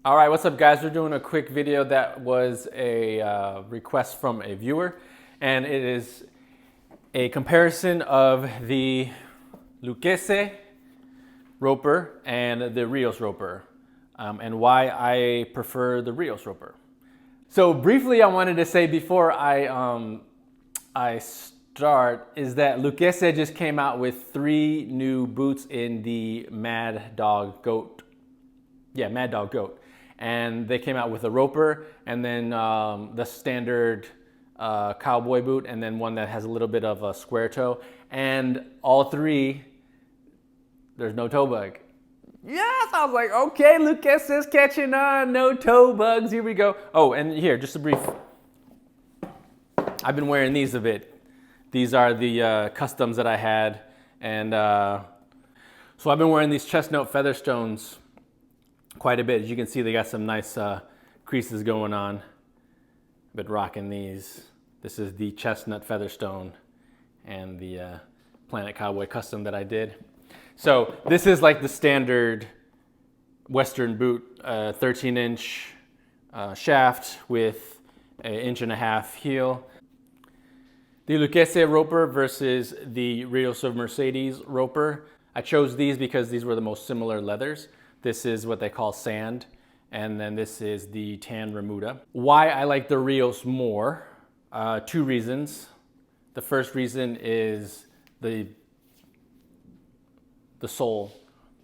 All right, what's up, guys? We're doing a quick video that was a request from a viewer, and it is a comparison of the Lucchese roper and the Rios roper, and why I prefer the Rios roper. So briefly, I wanted to say before I start is that Lucchese just came out with 3 new boots in the Mad Dog Goat. Yeah, Mad Dog Goat. And they came out with a roper and then the standard cowboy boot and then one that has a little bit of a square toe. And all 3, there's no toe bug. Yes, I was like, okay, Lucchese is catching on, no toe bugs, here we go. Oh, and here, just a brief, I've been wearing these a bit. These are the customs that I had. And so I've been wearing these chestnut featherstones quite a bit. As you can see, they got some nice creases going on. Been rocking these. This is the chestnut featherstone and the Planet Cowboy custom that I did. So this is like the standard Western boot, 13-inch shaft with an 1.5-inch heel. The Lucchese roper versus the Rios of Mercedes roper. I chose these because these were the most similar leathers. This is what they call sand, and then this is the tan remuda. Why I like the Rios more, 2 reasons. The first reason is the sole.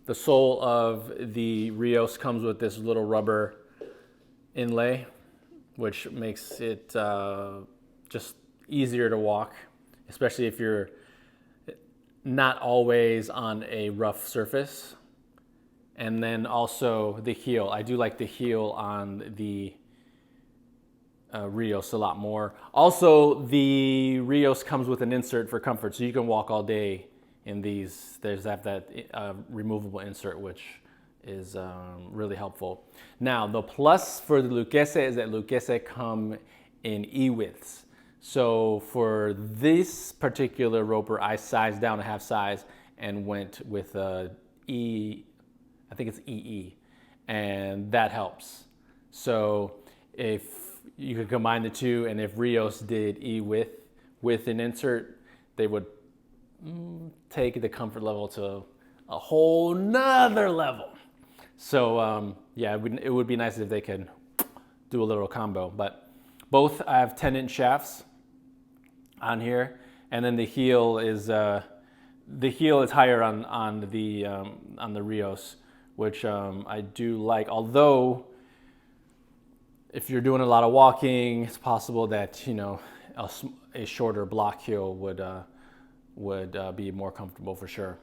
The sole of the Rios comes with this little rubber inlay, which makes it just easier to walk, especially if you're not always on a rough surface. And then also the heel. I do like the heel on the Rios a lot more. Also, the Rios comes with an insert for comfort, so you can walk all day in these. There's that removable insert, which is really helpful. Now, the plus for the Lucchese is that Lucchese come in E-widths. So for this particular roper, I sized down a half size and went with a I think it's EE, and that helps. So if you could combine the 2, and if Rios did E with an insert, they would take the comfort level to a whole nother level. So yeah, it would be nice if they could do a little combo. But both have 10-inch shafts on here, and then the heel is higher on the Rios, which I do like. Although, if you're doing a lot of walking, it's possible that a shorter block heel would be more comfortable for sure.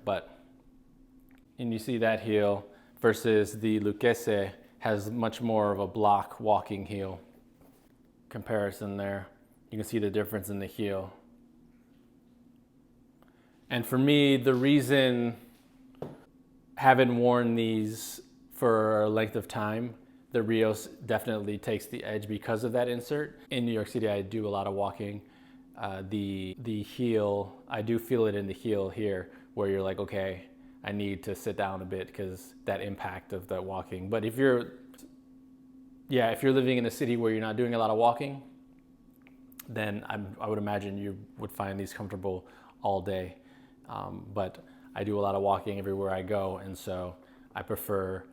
And you see that heel versus the Lucchese has much more of a block walking heel comparison there. You can see the difference in the heel. And for me, the reason, having worn these for a length of time, the Rios definitely takes the edge because of that insert. In New York City, I do a lot of walking. The heel, I do feel it in the heel here, where you're like, okay, I need to sit down a bit because that impact of that walking. But if you're living in a city where you're not doing a lot of walking, then I would imagine you would find these comfortable all day. But I do a lot of walking everywhere I go, and so I prefer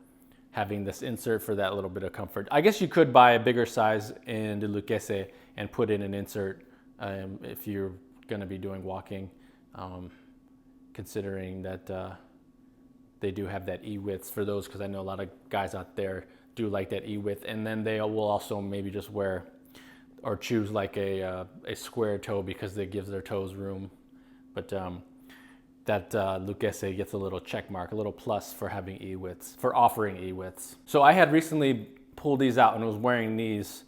having this insert for that little bit of comfort. I guess you could buy a bigger size in the Lucchese and put in an insert if you're going to be doing walking, considering that they do have that E-width for those, because I know a lot of guys out there do like that E-width, and then they will also maybe just wear or choose like a square toe because it gives their toes room. But that Lucchese gets a little check mark, a little plus for having E-widths, for offering E-widths. So I had recently pulled these out and was wearing these,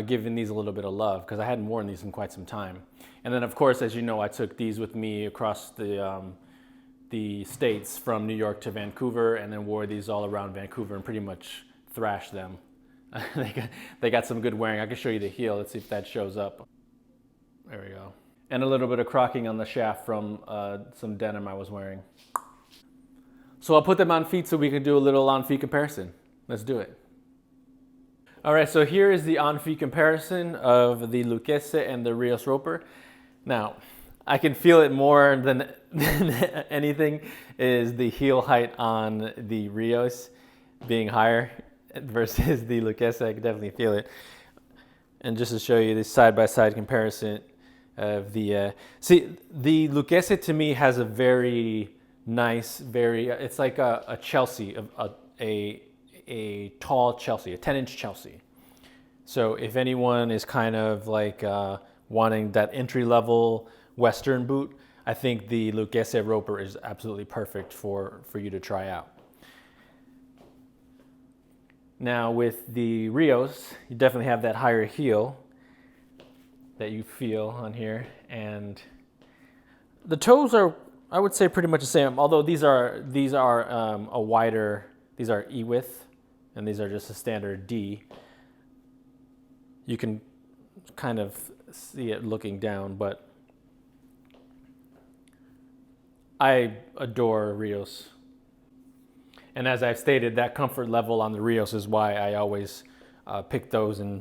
giving these a little bit of love because I hadn't worn these in quite some time. And then of course, as you know, I took these with me across the States from New York to Vancouver, and then wore these all around Vancouver and pretty much thrashed them. They got some good wearing. I can show you the heel. Let's see if that shows up. There we go. And a little bit of crocking on the shaft from some denim I was wearing. So I'll put them on feet so we can do a little on feet comparison. Let's do it. All right, so here is the on-feet comparison of the Lucchese and the Rios roper. Now, I can feel it more than anything is the heel height on the Rios being higher versus the Lucchese. I can definitely feel it. And just to show you this side-by-side comparison of the, see, the Lucchese to me has a very nice, it's like a Chelsea, a tall Chelsea, a 10-inch Chelsea. So if anyone is kind of like wanting that entry-level Western boot, I think the Lucchese roper is absolutely perfect for you to try out. Now with the Rios, you definitely have that higher heel that you feel on here, and the toes are, I would say, pretty much the same. Although these are a wider, these are E width, and these are just a standard D. You can kind of see it looking down, but I adore Rios. And as I've stated, that comfort level on the Rios is why I always pick those, and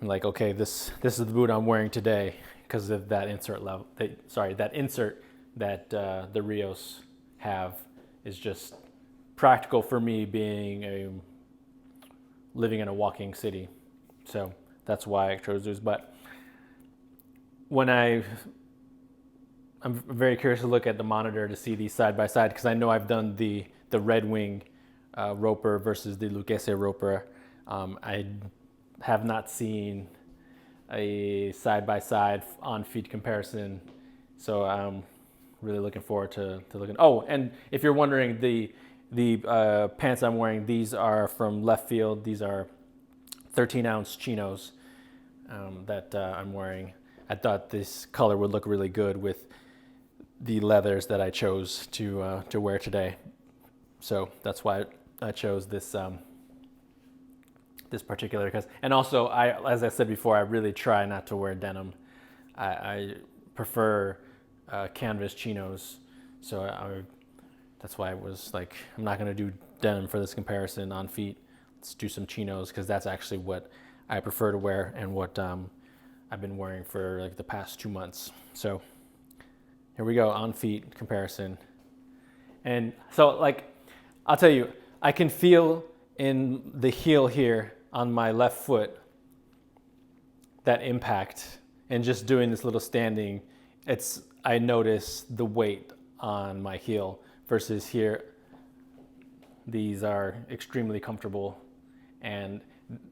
I'm like, okay, this is the boot I'm wearing today because of that insert level. That insert that the Rios have is just practical for me, being living in a walking city. So that's why I chose those. But when I'm very curious to look at the monitor to see these side by side, because I know I've done the Red Wing roper versus the Lucchese roper. I have not seen a side by side on feet comparison, so I'm really looking forward to looking. Oh, and if you're wondering, the pants I'm wearing, these are from Left Field. These are 13-ounce chinos that I'm wearing. I thought this color would look really good with the leathers that I chose to wear today. So that's why I chose this this particular, and also as I said before, I really try not to wear denim. I prefer canvas chinos, so that's why I was like, I'm not going to do denim for this comparison on feet. Let's do some chinos, because that's actually what I prefer to wear and what I've been wearing for like the past 2 months. So here we go, on feet comparison. And so, like, I'll tell you, I can feel in the heel here on my left foot that impact, and just doing this little standing, I notice the weight on my heel versus here. These are extremely comfortable, and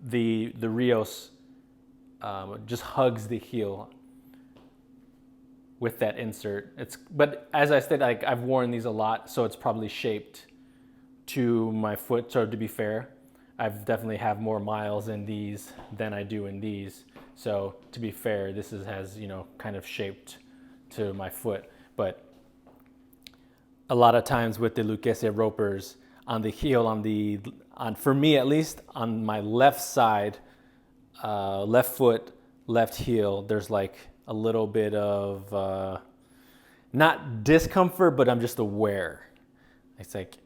the Rios just hugs the heel with that insert. But as I said, like, I've worn these a lot, so it's probably shaped to my foot. So to be fair, I've definitely have more miles in these than I do in these. So to be fair, this has kind of shaped to my foot. But a lot of times with the Lucchese ropers, on the heel, for me at least, on my left side, left foot, left heel, there's like a little bit of not discomfort, but I'm just aware. It's like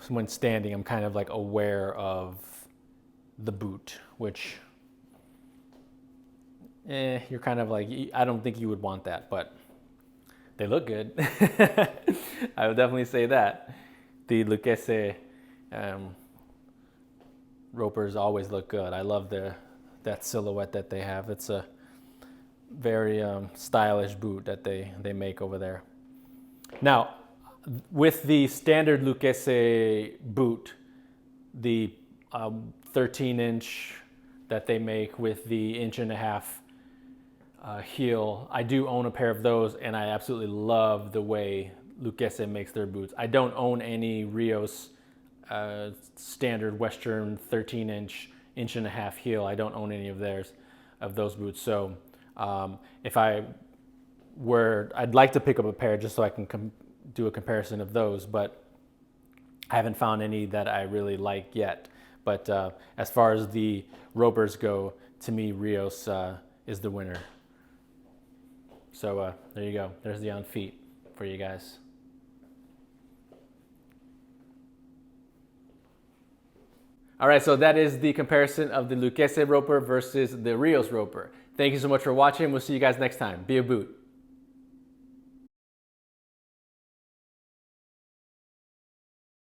when standing, I'm kind of like aware of the boot, which you're kind of like, I don't think you would want that, but they look good. I would definitely say that. The Lucchese ropers always look good. I love that silhouette that they have. It's a very stylish boot that they make over there. Now, with the standard Lucchese boot, the 13-inch that they make with the 1.5 inch heel, I do own a pair of those, and I absolutely love the way Lucchese makes their boots. I don't own any Rios standard Western 13-inch, 1.5 inch heel. I don't own any of those boots. So if I'd like to pick up a pair just so I can do a comparison of those, but I haven't found any that I really like yet. But as far as the ropers go, to me, Rios is the winner. So there you go. There's the on feet for you guys. All right, so that is the comparison of the Lucchese roper versus the Rios roper. Thank you so much for watching. We'll see you guys next time. Be a boot.